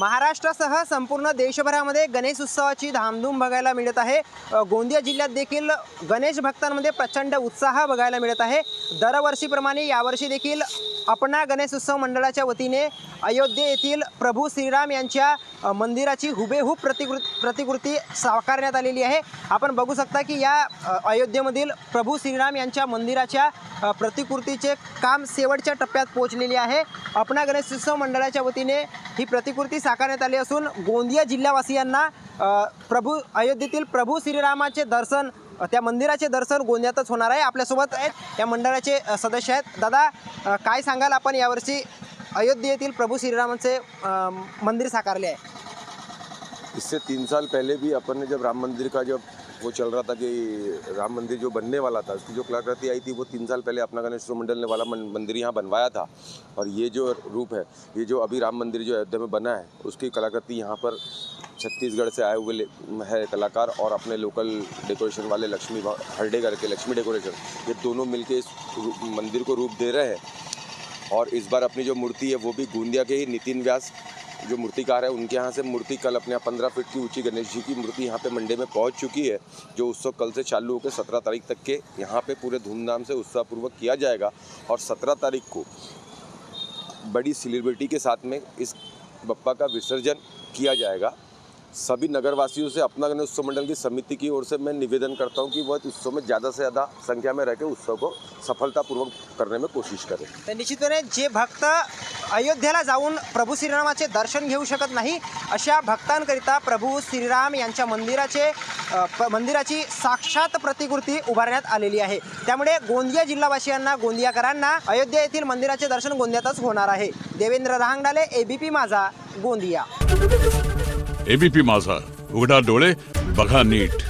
महाराष्ट्रासह संपूर्ण देशभरामध्ये गणेश उत्सवाची धामधूम बघायला मिळत आहे। गोंदिया जिल्ह्यात देखील गणेश भक्तांमध्ये प्रचंड उत्साह बघायला मिळत आहे। दरवर्षीप्रमाणे यावर्षी देखील अपना गणेश उत्सव मंडळाच्या वतीने अयोध्ये येथील प्रभू श्रीराम यांच्या मंदिराची हुबेहूब प्रतिकृती साकारण्यात आलेली आहे। आपण बघू शकता की या अयोध्येमधील प्रभू श्रीराम यांच्या मंदिराच्या प्रतिकृतीचे काम शेवटच्या टप्प्यात पोहोचलेले आहे। अपना गणेश उत्सव मंडळाच्या वतीने ही प्रतिकृती साकारण्यात आली असून गोंदिया जिल्हावासियांना अयोध्येतील प्रभू श्रीरामाचे दर्शन, त्या मंदिराचे दर्शन गोंदियातच होणार आहे। आपल्यासोबत आहेत या मंडळाचे सदस्य आहेत। दादा, काय सांगाल, आपण यावर्षी अयोध्येतील प्रभू श्रीरामाचे मंदिर साकारले आहे? इससे 3 साल पहले भी अपन ने जब राम मंदिर का जब वो चल रहा था कि राम मंदिर जो बनने वाला था, उसकी जो कलाकृति आई थी, वो 3 साल पहले अपना गणेश उत्सव मंडल ने वाला मंदिर यहाँ बनवाया था। और ये जो रूप है, ये जो अभी राम मंदिर जो अयोध्या में बना है, उसकी कलाकृति यहाँ पर छत्तीसगढ़ से आए हुए है कलाकार और अपने लोकल डेकोरेशन वाले लक्ष्मी हरडे करके लक्ष्मी डेकोरेशन, ये दोनों मिलके इस मंदिर को रूप दे रहे हैं। और इस बार अपनी जो मूर्ति है वो भी गोंदिया के ही नितिन व्यास जो मूर्तिकार है, उनके यहाँ से मूर्ति कल अपने 15 फीट की ऊंची गणेश जी की मूर्ति यहाँ पे मंडे में पहुँच चुकी है। जो उत्सव कल से चालू होकर 17 तारीख तक के यहाँ पे पूरे धूमधाम से उत्साहपूर्वक किया जाएगा। और 17 तारीख को बड़ी सेलिब्रिटी के साथ में इस बप्पा का विसर्जन किया जाएगा। सभी नगरवासियों से अपना गणेश उत्सव मंडल की समिति की ओर से मैं निवेदन करता हूं कि वह उत्सव में ज़्यादा से ज़्यादा संख्या में रहकर उत्सव को सफलतापूर्वक करने में कोशिश करें। तर निश्चितपणे जे भक्त अयोध्येला जाऊन प्रभू श्रीरामाचे दर्शन घेऊ शकत नाही, अशा भक्तांकरिता प्रभू श्रीराम यांच्या मंदिराची साक्षात प्रतिकृती उभारण्यात आलेली आहे। त्यामुळे गोंदिया जिल्हावासियांना, गोंदियाकरांना अयोध्या येथील मंदिराचे दर्शन गोंदियातच होणार आहे। देवेंद्र राहंगडाले, एबीपी माझा, गोंदिया। एबीपी माझा, उघडा डोळे बघा नीट।